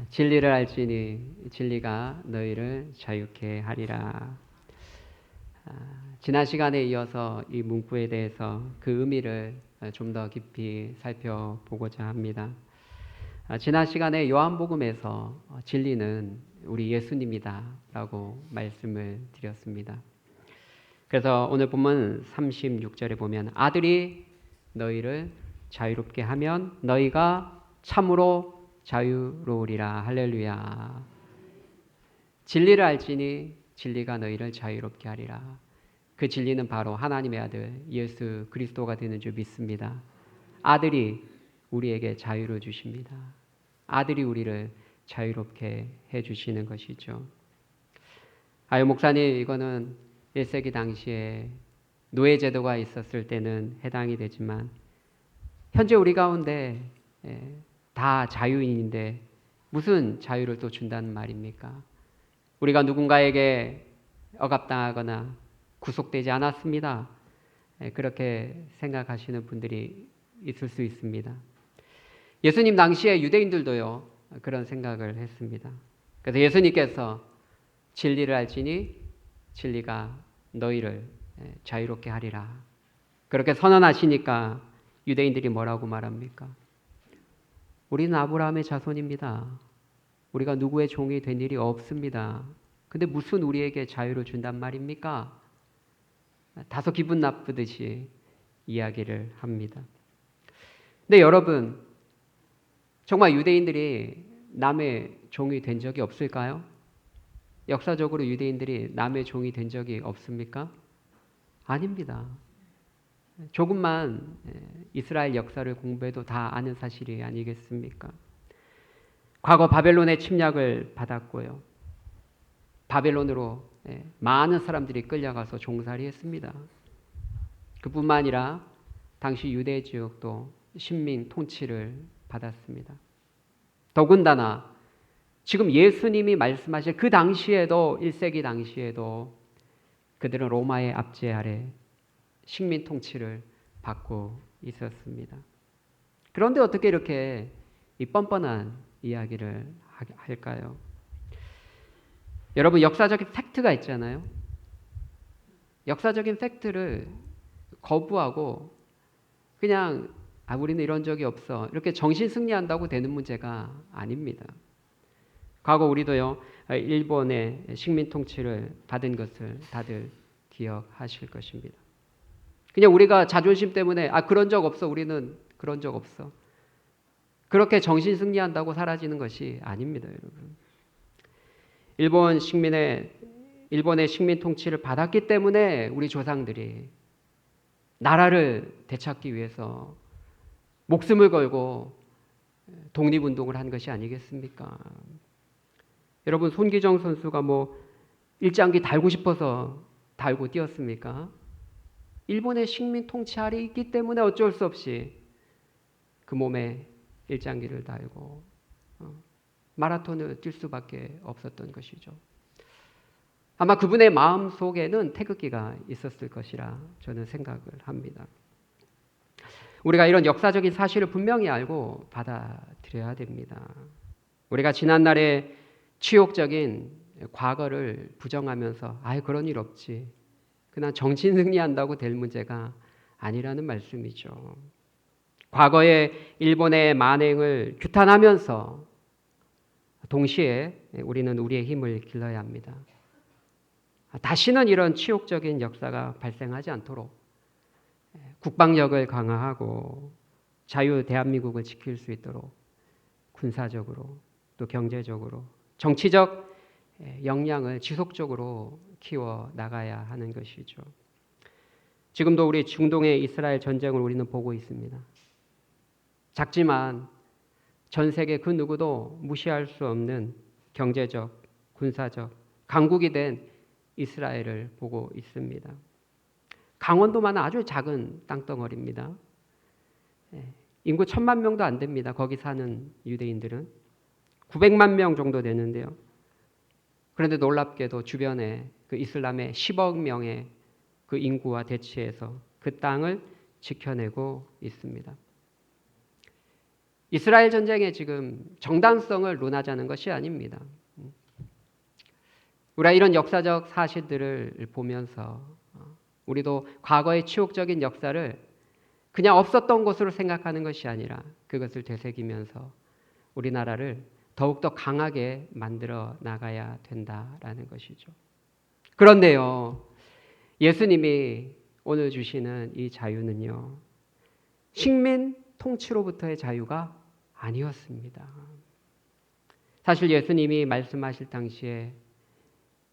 진리를 알지니 진리가 너희를 자유케 하리라. 지난 시간에 이어서 이 문구에 대해서 그 의미를 좀 더 깊이 살펴보고자 합니다. 지난 시간에 요한복음에서 진리는 우리 예수님이다 라고 말씀을 드렸습니다. 그래서 오늘 본문 36절에 보면 아들이 너희를 자유롭게 하면 너희가 참으로 자유로우리라. 할렐루야. 진리를 알지니 진리가 너희를 자유롭게 하리라. 그 진리는 바로 하나님의 아들 예수 그리스도가 되는 줄 믿습니다. 아들이 우리에게 자유를 주십니다. 아들이 우리를 자유롭게 해주시는 것이죠. 아유 목사님, 이거는 1세기 당시에 노예제도가 있었을 때는 해당이 되지만 현재 우리 가운데 다 자유인인데 무슨 자유를 또 준다는 말입니까? 우리가 누군가에게 억압당하거나 구속되지 않았습니다. 그렇게 생각하시는 분들이 있을 수 있습니다. 예수님 당시에 유대인들도요 그런 생각을 했습니다. 그래서 예수님께서 진리를 알지니 진리가 너희를 자유롭게 하리라. 그렇게 선언하시니까 유대인들이 뭐라고 말합니까? 우리는 아브라함의 자손입니다. 우리가 누구의 종이 된 일이 없습니다. 근데 무슨 우리에게 자유를 준단 말입니까? 다소 기분 나쁘듯이 이야기를 합니다. 근데 여러분, 정말 유대인들이 남의 종이 된 적이 없을까요? 역사적으로 유대인들이 남의 종이 된 적이 없습니까? 아닙니다. 조금만 이스라엘 역사를 공부해도 다 아는 사실이 아니겠습니까? 과거 바벨론의 침략을 받았고요. 바벨론으로 많은 사람들이 끌려가서 종살이 했습니다. 그뿐만 아니라 당시 유대 지역도 식민 통치를 받았습니다. 더군다나 지금 예수님이 말씀하실 그 당시에도 1세기 당시에도 그들은 로마의 압제 아래 식민 통치를 받고 있었습니다. 그런데 어떻게 이렇게 이 뻔뻔한 이야기를 할까요? 여러분, 역사적인 팩트가 있잖아요. 역사적인 팩트를 거부하고 그냥 우리는 이런 적이 없어 이렇게 정신 승리한다고 되는 문제가 아닙니다. 과거 우리도요 일본의 식민 통치를 받은 것을 다들 기억하실 것입니다. 그냥 우리가 자존심 때문에 그런 적 없어, 우리는 그런 적 없어, 그렇게 정신 승리한다고 사라지는 것이 아닙니다. 여러분, 일본의 식민 통치를 받았기 때문에 우리 조상들이 나라를 되찾기 위해서 목숨을 걸고 독립운동을 한 것이 아니겠습니까? 여러분, 손기정 선수가 일장기 달고 싶어서 달고 뛰었습니까? 일본의 식민 통치 아래 있기 때문에 어쩔 수 없이 그 몸에 일장기를 달고 마라톤을 뛸 수밖에 없었던 것이죠. 아마 그분의 마음 속에는 태극기가 있었을 것이라 저는 생각을 합니다. 우리가 이런 역사적인 사실을 분명히 알고 받아들여야 됩니다. 우리가 지난날의 치욕적인 과거를 부정하면서 그런 일 없지, 그냥 정신 승리한다고 될 문제가 아니라는 말씀이죠. 과거의 일본의 만행을 규탄하면서 동시에 우리는 우리의 힘을 길러야 합니다. 다시는 이런 치욕적인 역사가 발생하지 않도록 국방력을 강화하고 자유 대한민국을 지킬 수 있도록 군사적으로 또 경제적으로 정치적 역량을 지속적으로 키워 나가야 하는 것이죠. 지금도 우리 중동의 이스라엘 전쟁을 우리는 보고 있습니다. 작지만 전 세계 그 누구도 무시할 수 없는 경제적, 군사적 강국이 된 이스라엘을 보고 있습니다. 강원도만 아주 작은 땅덩어리입니다. 인구 1000만 명도 안 됩니다. 거기 사는 유대인들은 900만 명 정도 되는데요. 그런데 놀랍게도 주변에 그 이슬람의 10억 명의 그 인구와 대치해서 그 땅을 지켜내고 있습니다. 이스라엘 전쟁에 지금 정당성을 논하자는 것이 아닙니다. 우리가 이런 역사적 사실들을 보면서 우리도 과거의 치욕적인 역사를 그냥 없었던 것으로 생각하는 것이 아니라 그것을 되새기면서 우리나라를 더욱더 강하게 만들어 나가야 된다라는 것이죠. 그런데요, 예수님이 오늘 주시는 이 자유는요, 식민 통치로부터의 자유가 아니었습니다. 사실 예수님이 말씀하실 당시에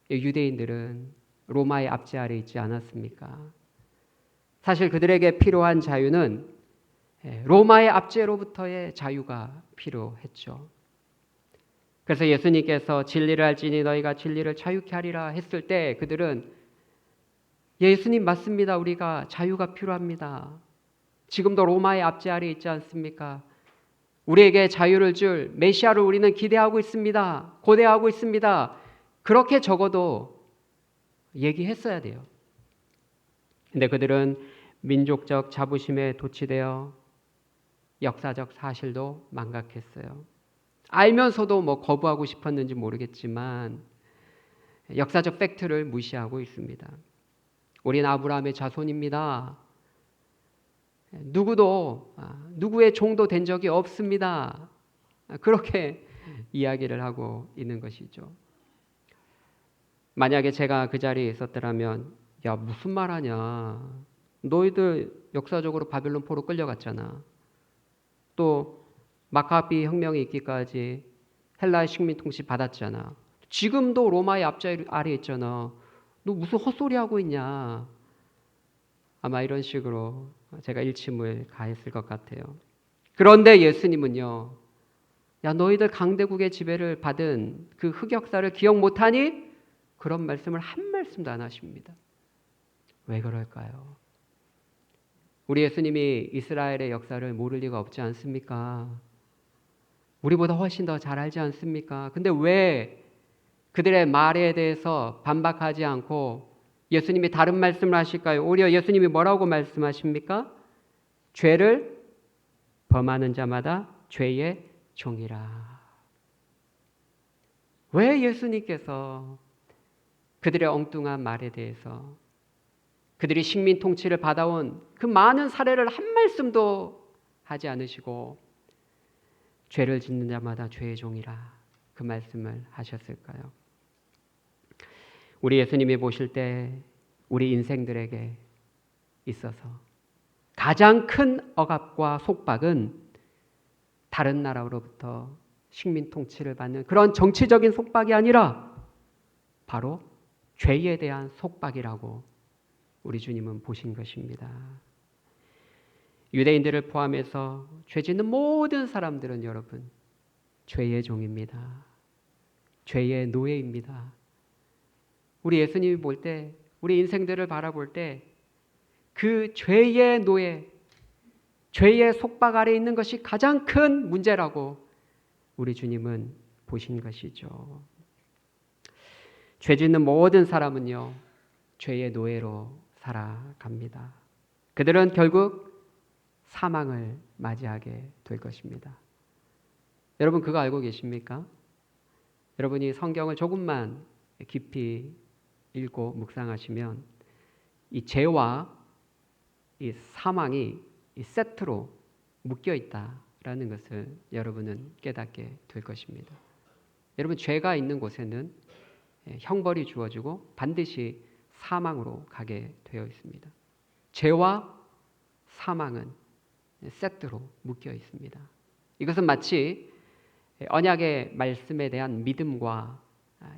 유대인들은 로마의 압제 아래 있지 않았습니까? 사실 그들에게 필요한 자유는 로마의 압제로부터의 자유가 필요했죠. 그래서 예수님께서 진리를 알지니 너희가 진리를 자유케 하리라 했을 때 그들은 예수님 맞습니다. 우리가 자유가 필요합니다. 지금도 로마의 압제 아래 있지 않습니까? 우리에게 자유를 줄 메시아를 우리는 기대하고 있습니다. 고대하고 있습니다. 그렇게 적어도 얘기했어야 돼요. 근데 그들은 민족적 자부심에 도취되어 역사적 사실도 망각했어요. 알면서도 거부하고 싶었는지 모르겠지만 역사적 팩트를 무시하고 있습니다. 우리는 아브라함의 자손입니다. 누구도 누구의 종도 된 적이 없습니다. 그렇게 이야기를 하고 있는 것이죠. 만약에 제가 그 자리에 있었더라면 야 무슨 말하냐. 너희들 역사적으로 바벨론 포로 끌려갔잖아. 또 마카비 혁명이 있기까지 헬라의 식민 통치 받았잖아. 지금도 로마의 압제 아래 있잖아. 너 무슨 헛소리 하고 있냐. 아마 이런 식으로 제가 일침을 가했을 것 같아요. 그런데 예수님은요. 야 너희들 강대국의 지배를 받은 그 흑역사를 기억 못하니? 그런 말씀을 한 말씀도 안 하십니다. 왜 그럴까요? 우리 예수님이 이스라엘의 역사를 모를 리가 없지 않습니까? 우리보다 훨씬 더 잘 알지 않습니까? 근데 왜 그들의 말에 대해서 반박하지 않고 예수님이 다른 말씀을 하실까요? 오히려 예수님이 뭐라고 말씀하십니까? 죄를 범하는 자마다 죄의 종이라. 왜 예수님께서 그들의 엉뚱한 말에 대해서 그들이 식민 통치를 받아온 그 많은 사례를 한 말씀도 하지 않으시고 죄를 짓는 자마다 죄의 종이라 그 말씀을 하셨을까요? 우리 예수님이 보실 때 우리 인생들에게 있어서 가장 큰 억압과 속박은 다른 나라로부터 식민 통치를 받는 그런 정치적인 속박이 아니라 바로 죄에 대한 속박이라고 우리 주님은 보신 것입니다. 유대인들을 포함해서 죄 짓는 모든 사람들은 여러분 죄의 종입니다. 죄의 노예입니다. 우리 예수님이 볼 때 우리 인생들을 바라볼 때 그 죄의 노예, 죄의 속박 아래 있는 것이 가장 큰 문제라고 우리 주님은 보신 것이죠. 죄 짓는 모든 사람은요 죄의 노예로 살아갑니다. 그들은 결국 사망을 맞이하게 될 것입니다. 여러분 그거 알고 계십니까? 여러분이 성경을 조금만 깊이 읽고 묵상하시면 이 죄와 이 사망이 이 세트로 묶여 있다라는 것을 여러분은 깨닫게 될 것입니다. 여러분 죄가 있는 곳에는 형벌이 주어지고 반드시 사망으로 가게 되어 있습니다. 죄와 사망은 세트로 묶여 있습니다. 이것은 마치 언약의 말씀에 대한 믿음과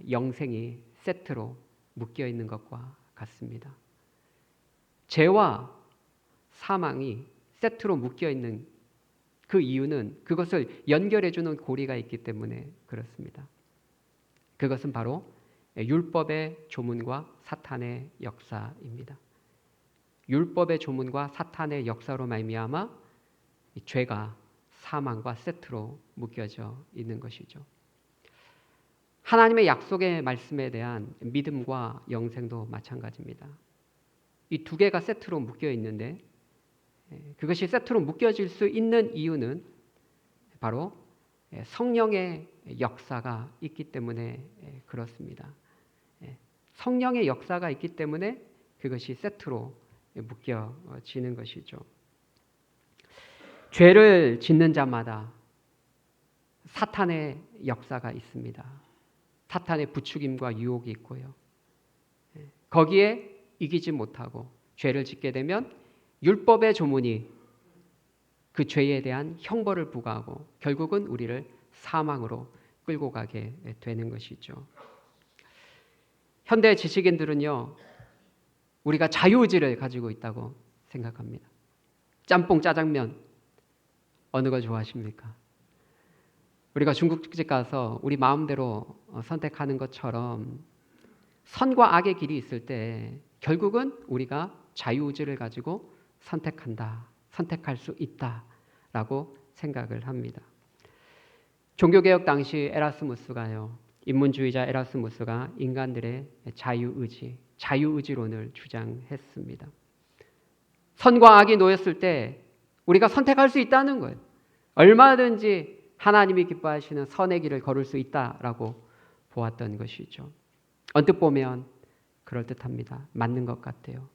영생이 세트로 묶여 있는 것과 같습니다. 죄와 사망이 세트로 묶여 있는 그 이유는 그것을 연결해주는 고리가 있기 때문에 그렇습니다. 그것은 바로 율법의 조문과 사탄의 역사입니다. 율법의 조문과 사탄의 역사로 말미암아 죄가 사망과 세트로 묶여져 있는 것이죠. 하나님의 약속의 말씀에 대한 믿음과 영생도 마찬가지입니다. 이 두 개가 세트로 묶여 있는데 그것이 세트로 묶여질 수 있는 이유는 바로 성령의 역사가 있기 때문에 그렇습니다. 성령의 역사가 있기 때문에 그것이 세트로 묶여지는 것이죠. 죄를 짓는 자마다 사탄의 역사가 있습니다. 사탄의 부추김과 유혹이 있고요. 거기에 이기지 못하고 죄를 짓게 되면 율법의 조문이 그 죄에 대한 형벌을 부과하고 결국은 우리를 사망으로 끌고 가게 되는 것이죠. 현대 지식인들은요, 우리가 자유의지를 가지고 있다고 생각합니다. 짬뽕, 짜장면 어느 거 좋아하십니까? 우리가 중국집 가서 우리 마음대로 선택하는 것처럼 선과 악의 길이 있을 때 결국은 우리가 자유의지를 가지고 선택할 수 있다라고 생각을 합니다. 종교개혁 당시 에라스무스가요, 인문주의자 에라스무스가 인간들의 자유의지론을 주장했습니다. 선과 악이 놓였을 때 우리가 선택할 수 있다는 거예요. 얼마든지 하나님이 기뻐하시는 선의 길을 걸을 수 있다라고 보았던 것이죠. 언뜻 보면 그럴듯합니다. 맞는 것 같아요.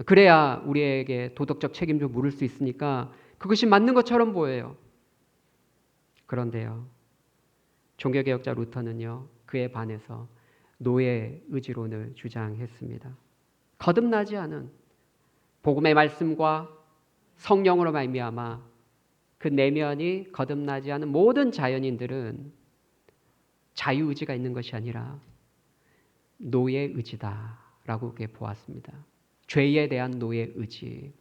그래야 우리에게 도덕적 책임도 물을 수 있으니까 그것이 맞는 것처럼 보여요. 그런데요, 종교개혁자 루터는요, 그에 반해서 노예 의지론을 주장했습니다. 거듭나지 않은 복음의 말씀과 성령으로 말미암아 그 내면이 거듭나지 않은 모든 자연인들은 자유의지가 있는 것이 아니라 노예의지다라고 그렇게 보았습니다. 죄에 대한 노예의지,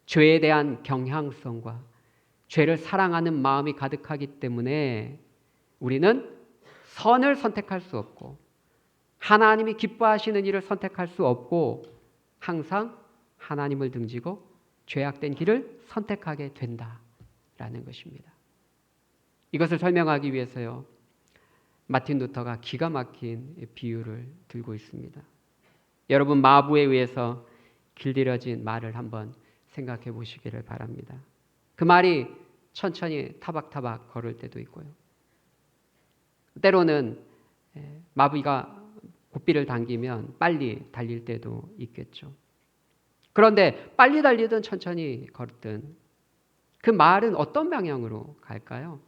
죄에 대한 경향성과 죄를 사랑하는 마음이 가득하기 때문에 우리는 선을 선택할 수 없고 하나님이 기뻐하시는 일을 선택할 수 없고 항상 하나님을 등지고 죄악된 길을 선택하게 된다라는 것입니다. 이것을 설명하기 위해서요, 마틴 루터가 기가 막힌 비유를 들고 있습니다. 여러분, 마부에 의해서 길들여진 말을 한번 생각해 보시기를 바랍니다. 그 말이 천천히 타박타박 걸을 때도 있고요. 때로는 마부가 고삐를 당기면 빨리 달릴 때도 있겠죠. 그런데 빨리 달리든 천천히 걸든 그 말은 어떤 방향으로 갈까요?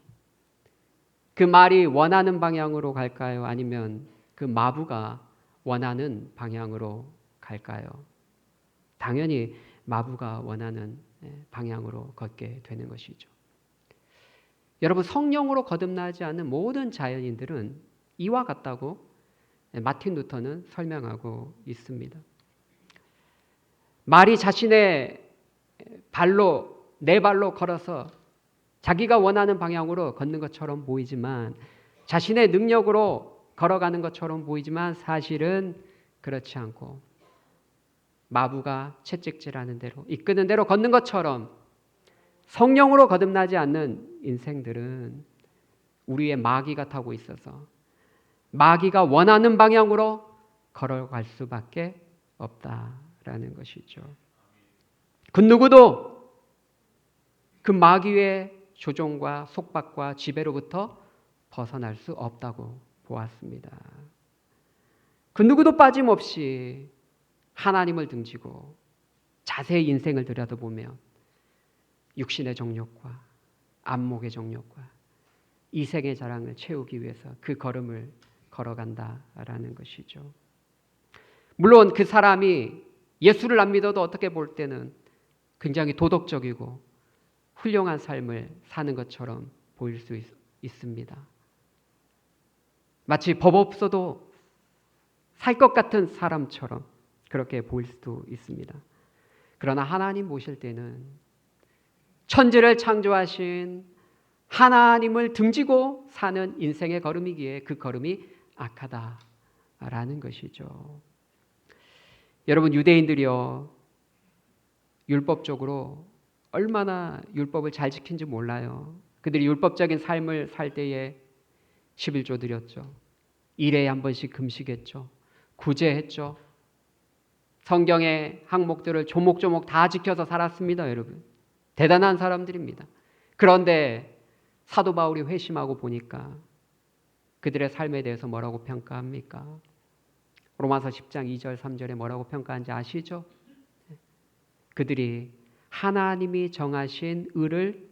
그 말이 원하는 방향으로 갈까요? 아니면 그 마부가 원하는 방향으로 갈까요? 당연히 마부가 원하는 방향으로 걷게 되는 것이죠. 여러분, 성령으로 거듭나지 않는 모든 자연인들은 이와 같다고 마틴 루터는 설명하고 있습니다. 말이 자신의 네 발로 걸어서 자기가 원하는 방향으로 걷는 것처럼 보이지만, 자신의 능력으로 걸어가는 것처럼 보이지만 사실은 그렇지 않고 마부가 채찍질하는 대로 이끄는 대로 걷는 것처럼 성령으로 거듭나지 않는 인생들은 우리의 마귀가 타고 있어서 마귀가 원하는 방향으로 걸어갈 수밖에 없다라는 것이죠. 그 누구도 그 마귀의 조종과 속박과 지배로부터 벗어날 수 없다고 보았습니다. 그 누구도 빠짐없이 하나님을 등지고 자세히 인생을 들여다보면 육신의 정욕과 안목의 정욕과 이생의 자랑을 채우기 위해서 그 걸음을 걸어간다라는 것이죠. 물론 그 사람이 예수를 안 믿어도 어떻게 볼 때는 굉장히 도덕적이고 훌륭한 삶을 사는 것처럼 보일 수 있습니다. 마치 법 없어도 살 것 같은 사람처럼 그렇게 보일 수도 있습니다. 그러나 하나님 보실 때는 천지를 창조하신 하나님을 등지고 사는 인생의 걸음이기에 그 걸음이 악하다라는 것이죠. 여러분, 유대인들이요, 율법적으로 얼마나 율법을 잘 지킨지 몰라요. 그들이 율법적인 삶을 살 때에 11조 드렸죠. 1회에 한 번씩 금식했죠. 구제했죠. 성경의 항목들을 조목조목 다 지켜서 살았습니다. 여러분, 대단한 사람들입니다. 그런데 사도 바울이 회심하고 보니까 그들의 삶에 대해서 뭐라고 평가합니까? 로마서 10장 2절 3절에 뭐라고 평가한지 아시죠? 그들이 하나님이 정하신 의를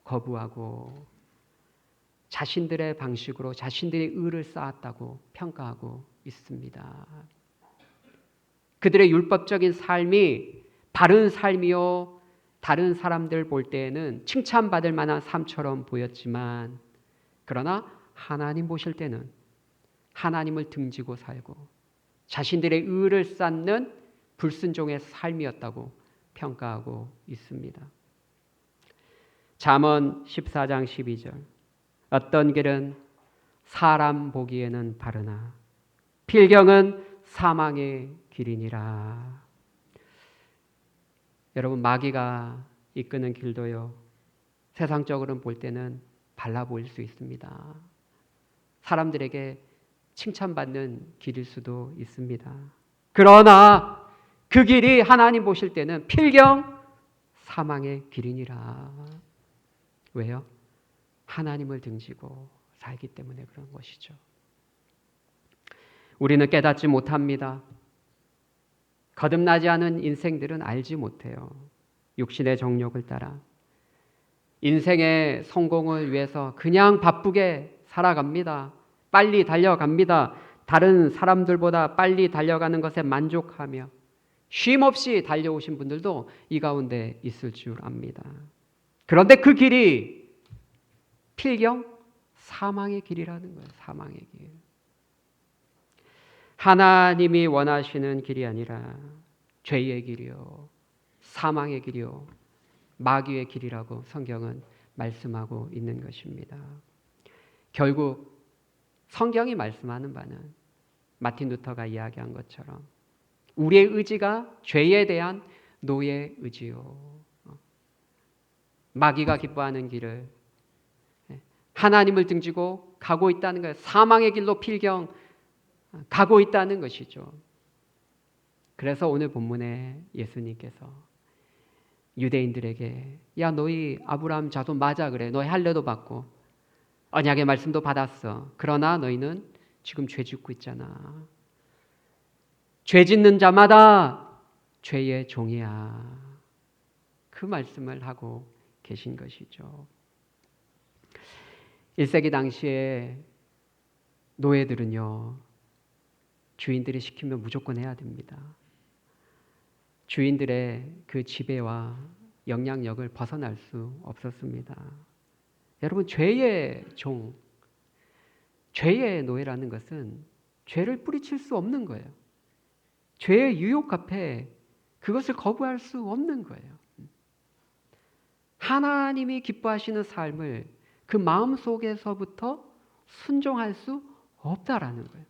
거부하고 자신들의 방식으로 자신들의 의를 쌓았다고 평가하고 있습니다. 그들의 율법적인 삶이 바른 삶이요, 다른 사람들 볼 때에는 칭찬받을 만한 삶처럼 보였지만, 그러나 하나님 보실 때는 하나님을 등지고 살고 자신들의 의를 쌓는 불순종의 삶이었다고 평가하고 있습니다. 잠언 14장 12절, 어떤 길은 사람 보기에는 바르나 필경은 사망의 길이니라. 여러분, 마귀가 이끄는 길도요, 세상적으로는 볼 때는 발라 보일 수 있습니다. 사람들에게 칭찬받는 길일 수도 있습니다. 그러나 그 길이 하나님 보실 때는 필경 사망의 길이니라. 왜요? 하나님을 등지고 살기 때문에 그런 것이죠. 우리는 깨닫지 못합니다. 거듭나지 않은 인생들은 알지 못해요. 육신의 정욕을 따라 인생의 성공을 위해서 그냥 바쁘게 살아갑니다. 빨리 달려갑니다. 다른 사람들보다 빨리 달려가는 것에 만족하며 쉼없이 달려오신 분들도 이 가운데 있을 줄 압니다. 그런데 그 길이 필경 사망의 길이라는 거예요. 사망의 길. 하나님이 원하시는 길이 아니라 죄의 길이요, 사망의 길이요, 마귀의 길이라고 성경은 말씀하고 있는 것입니다. 결국 성경이 말씀하는 바는 마틴 루터가 이야기한 것처럼 우리의 의지가 죄에 대한 노예 의지요, 마귀가 기뻐하는 길을 하나님을 등지고 가고 있다는 거예요. 사망의 길로 필경 가고 있다는 것이죠. 그래서 오늘 본문에 예수님께서 유대인들에게 야, 너희 아브라함 자손 맞아, 그래. 너희 할례도 받고 언약의 말씀도 받았어. 그러나 너희는 지금 죄 짓고 있잖아. 죄 짓는 자마다 죄의 종이야. 그 말씀을 하고 계신 것이죠. 1세기 당시에 노예들은요, 주인들이 시키면 무조건 해야 됩니다. 주인들의 그 지배와 영향력을 벗어날 수 없었습니다. 여러분, 죄의 종, 죄의 노예라는 것은 죄를 뿌리칠 수 없는 거예요. 죄의 유혹 앞에 그것을 거부할 수 없는 거예요. 하나님이 기뻐하시는 삶을 그 마음 속에서부터 순종할 수 없다라는 거예요.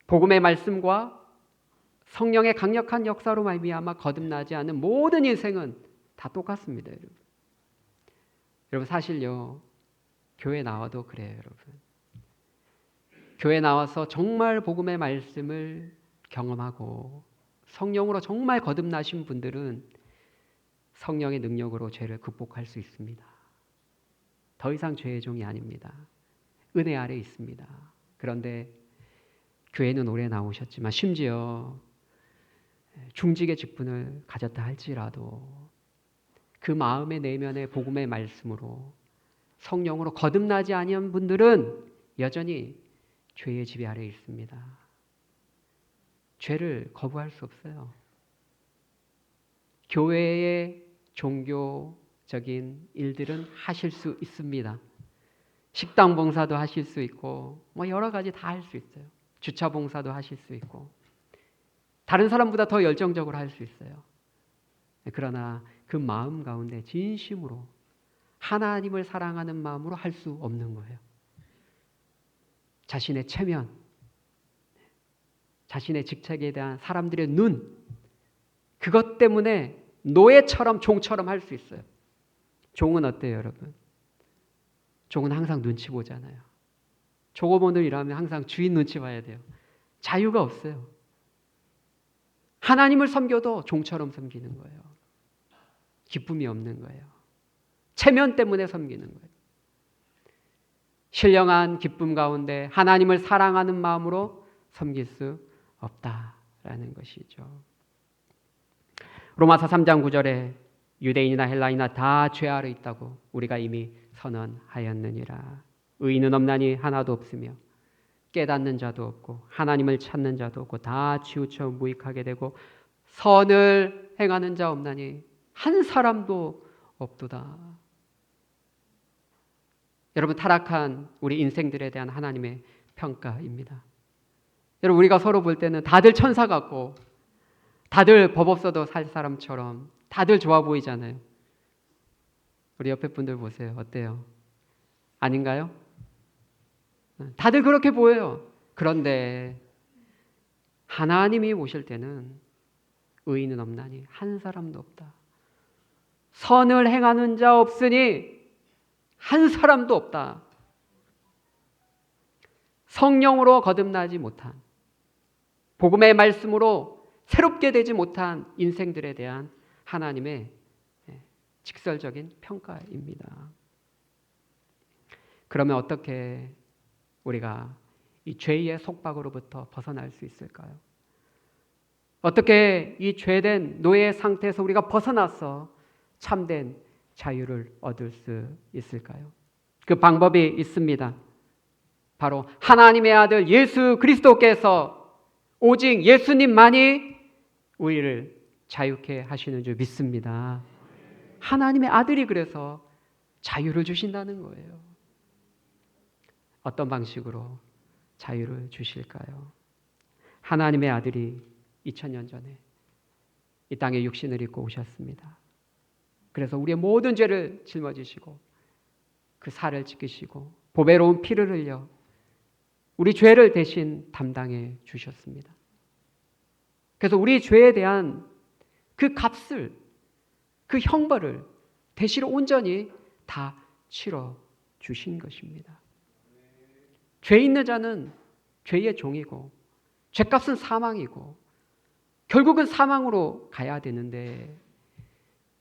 복음의 말씀과 성령의 강력한 역사로 말미암아 거듭나지 않은 모든 인생은 다 똑같습니다, 여러분. 여러분, 사실요, 교회 나와도 그래요, 여러분. 교회 나와서 정말 복음의 말씀을 경험하고 성령으로 정말 거듭나신 분들은 성령의 능력으로 죄를 극복할 수 있습니다. 더 이상 죄의 종이 아닙니다. 은혜 아래 있습니다. 그런데 교회는 오래 나오셨지만 심지어 중직의 직분을 가졌다 할지라도 그 마음의 내면의 복음의 말씀으로 성령으로 거듭나지 아니한 분들은 여전히 죄의 지배 아래 있습니다. 죄를 거부할 수 없어요. 교회의 종교적인 일들은 하실 수 있습니다. 식당 봉사도 하실 수 있고 여러 가지 다 할 수 있어요. 주차 봉사도 하실 수 있고 다른 사람보다 더 열정적으로 할 수 있어요. 그러나 그 마음 가운데 진심으로 하나님을 사랑하는 마음으로 할 수 없는 거예요. 자신의 체면, 자신의 직책에 대한 사람들의 눈, 그것 때문에 노예처럼 종처럼 할 수 있어요. 종은 어때요, 여러분? 종은 항상 눈치 보잖아요. 종업원을 일하면 항상 주인 눈치 봐야 돼요. 자유가 없어요. 하나님을 섬겨도 종처럼 섬기는 거예요. 기쁨이 없는 거예요. 체면 때문에 섬기는 거예요. 신령한 기쁨 가운데 하나님을 사랑하는 마음으로 섬길 수 없다라는 것이죠. 로마서 3장 9절에 유대인이나 헬라인이나 다 죄 아래 있다고 우리가 이미 선언하였느니라. 의인은 없나니 하나도 없으며 깨닫는 자도 없고 하나님을 찾는 자도 없고 다 치우쳐 무익하게 되고 선을 행하는 자 없나니 한 사람도 없도다. 여러분, 타락한 우리 인생들에 대한 하나님의 평가입니다. 여러분, 우리가 서로 볼 때는 다들 천사 같고 다들 법 없어도 살 사람처럼 다들 좋아 보이잖아요. 우리 옆에 분들 보세요. 어때요? 아닌가요? 다들 그렇게 보여요. 그런데 하나님이 오실 때는 의인은 없나니 한 사람도 없다. 선을 행하는 자 없으니 한 사람도 없다. 성령으로 거듭나지 못한, 복음의 말씀으로 새롭게 되지 못한 인생들에 대한 하나님의 직설적인 평가입니다. 그러면 어떻게 우리가 이 죄의 속박으로부터 벗어날 수 있을까요? 어떻게 이 죄된 노예 상태에서 우리가 벗어나서 참된 자유를 얻을 수 있을까요? 그 방법이 있습니다. 바로 하나님의 아들 예수 그리스도께서 오직 예수님만이 우리를 자유케 하시는 줄 믿습니다. 하나님의 아들이 그래서 자유를 주신다는 거예요. 어떤 방식으로 자유를 주실까요? 하나님의 아들이 2000년 전에 이 땅에 육신을 입고 오셨습니다. 그래서 우리의 모든 죄를 짊어지시고 그 살을 찢기시고 보배로운 피를 흘려 우리 죄를 대신 담당해 주셨습니다. 그래서 우리 죄에 대한 그 값을, 그 형벌을 대신 온전히 다 치러 주신 것입니다. 죄 있는 자는 죄의 종이고 죄값은 사망이고 결국은 사망으로 가야 되는데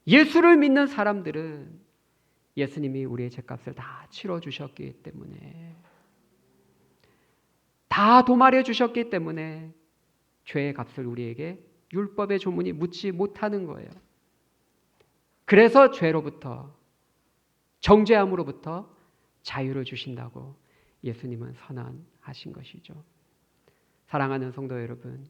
예수를 믿는 사람들은 예수님이 우리의 죄값을 다 치러 주셨기 때문에, 다 도말해 주셨기 때문에 죄의 값을 우리에게 율법의 조문이 묻지 못하는 거예요. 그래서 죄로부터, 정죄함으로부터 자유를 주신다고 예수님은 선언하신 것이죠. 사랑하는 성도 여러분,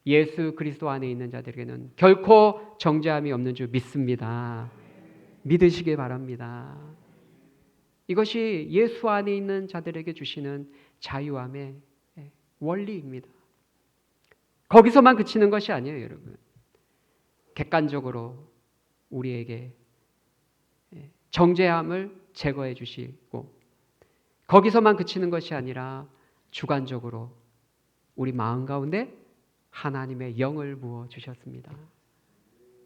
예수 그리스도 안에 있는 자들에게는 결코 정죄함이 없는 줄 믿습니다. 믿으시길 바랍니다. 이것이 예수 안에 있는 자들에게 주시는 자유함의 원리입니다. 거기서만 그치는 것이 아니에요, 여러분. 객관적으로 우리에게 정죄함을 제거해 주시고, 거기서만 그치는 것이 아니라 주관적으로 우리 마음 가운데 하나님의 영을 부어 주셨습니다.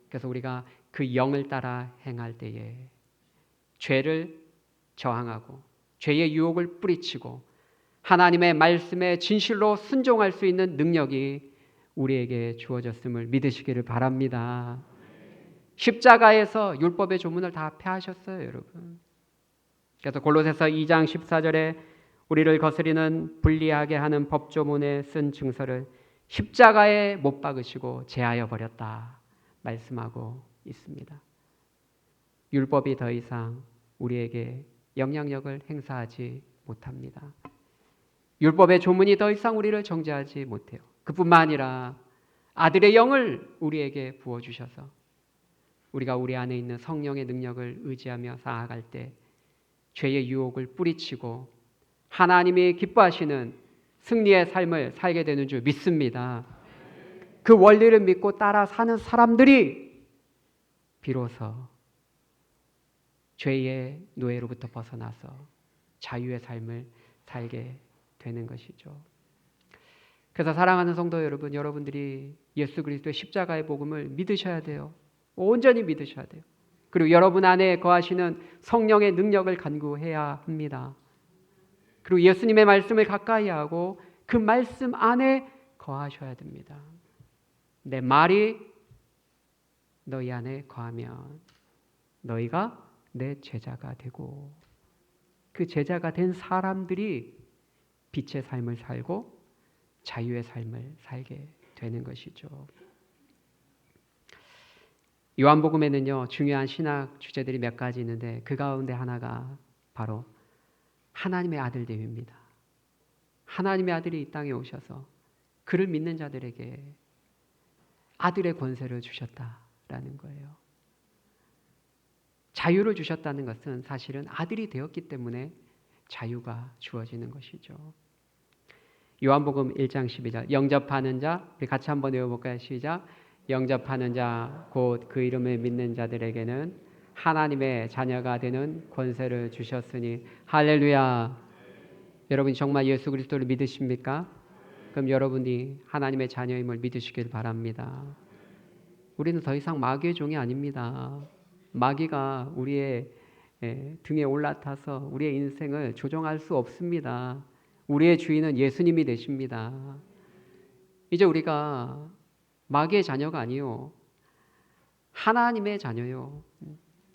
그래서 우리가 그 영을 따라 행할 때에 죄를 저항하고 죄의 유혹을 뿌리치고 하나님의 말씀에 진실로 순종할 수 있는 능력이 우리에게 주어졌음을 믿으시기를 바랍니다. 십자가에서 율법의 조문을 다 폐하셨어요, 여러분. 그래서 골로새서 2장 14절에 우리를 거스리는 불리하게 하는 법조문에 쓴 증서를 십자가에 못 박으시고 제하여 버렸다 말씀하고 있습니다. 율법이 더 이상 우리에게 영향력을 행사하지 못합니다. 율법의 조문이 더 이상 우리를 정죄하지 못해요. 그뿐만 아니라 아들의 영을 우리에게 부어주셔서 우리가 우리 안에 있는 성령의 능력을 의지하며 나아갈 때 죄의 유혹을 뿌리치고 하나님이 기뻐하시는 승리의 삶을 살게 되는 줄 믿습니다. 그 원리를 믿고 따라 사는 사람들이 비로소 죄의 노예로부터 벗어나서 자유의 삶을 살게 되는 것이죠. 그래서 사랑하는 성도 여러분, 여러분들이 예수 그리스도의 십자가의 복음을 믿으셔야 돼요. 온전히 믿으셔야 돼요. 그리고 여러분 안에 거하시는 성령의 능력을 간구해야 합니다. 그리고 예수님의 말씀을 가까이 하고 그 말씀 안에 거하셔야 됩니다. 내 말이 너희 안에 거하면 너희가 내 제자가 되고 그 제자가 된 사람들이 빛의 삶을 살고 자유의 삶을 살게 되는 것이죠. 요한복음에는요, 중요한 신학 주제들이 몇 가지 있는데 그 가운데 하나가 바로 하나님의 아들됨입니다. 하나님의 아들이 이 땅에 오셔서 그를 믿는 자들에게 아들의 권세를 주셨다라는 거예요. 자유를 주셨다는 것은 사실은 아들이 되었기 때문에 자유가 주어지는 것이죠. 요한복음 1장 12절 영접하는 자, 우리 같이 한번 외워볼까요? 시작. 영접하는 자, 곧 그 이름을 믿는 자들에게는 하나님의 자녀가 되는 권세를 주셨으니 할렐루야. 여러분이 정말 예수 그리스도를 믿으십니까? 그럼 여러분이 하나님의 자녀임을 믿으시길 바랍니다. 우리는 더 이상 마귀의 종이 아닙니다. 마귀가 우리의 등에 올라타서 우리의 인생을 조종할 수 없습니다. 우리의 주인은 예수님이 되십니다. 이제 우리가 마귀의 자녀가 아니요, 하나님의 자녀요,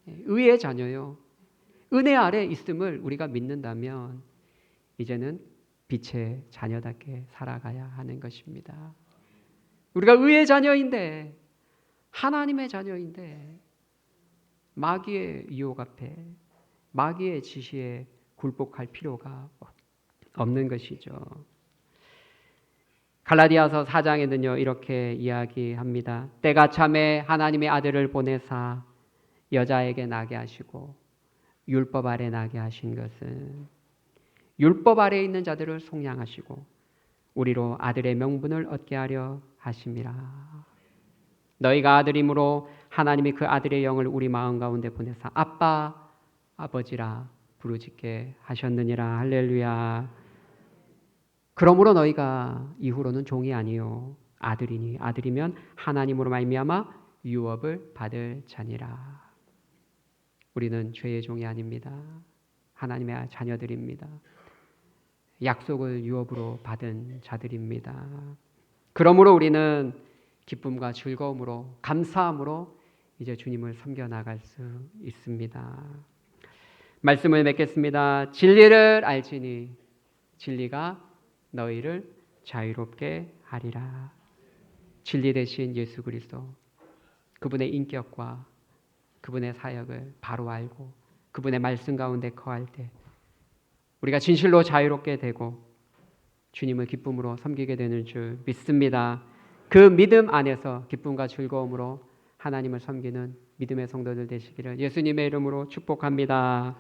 의의 자녀요, 은혜 아래 있음을 우리가 믿는다면 이제는 빛의 자녀답게 살아가야 하는 것입니다. 우리가 의의 자녀인데, 하나님의 자녀인데 마귀의 유혹 앞에, 마귀의 지시에 굴복할 필요가 없는 것이죠. 갈라디아서 4장에는요 이렇게 이야기합니다. 때가 참에 하나님의 아들을 보내사 여자에게 나게 하시고 율법 아래 나게 하신 것은 율법 아래 있는 자들을 속량하시고 우리로 아들의 명분을 얻게 하려 하심이라. 너희가 아들이므로 하나님이 그 아들의 영을 우리 마음 가운데 보내사 아빠 아버지라 부르짖게 하셨느니라. 할렐루야. 그러므로 너희가 이후로는 종이 아니요 아들이니 아들이면 하나님으로 말미암아 유업을 받을 자니라. 우리는 죄의 종이 아닙니다. 하나님의 자녀들입니다. 약속을 유업으로 받은 자들입니다. 그러므로 우리는 기쁨과 즐거움으로 감사함으로 이제 주님을 섬겨 나갈 수 있습니다. 말씀을 맺겠습니다. 진리를 알지니 진리가 너희를 자유롭게 하리라. 진리 대신 예수 그리스도, 그분의 인격과 그분의 사역을 바로 알고 그분의 말씀 가운데 거할 때 우리가 진실로 자유롭게 되고 주님을 기쁨으로 섬기게 되는 줄 믿습니다. 그 믿음 안에서 기쁨과 즐거움으로 하나님을 섬기는 믿음의 성도들 되시기를 예수님의 이름으로 축복합니다.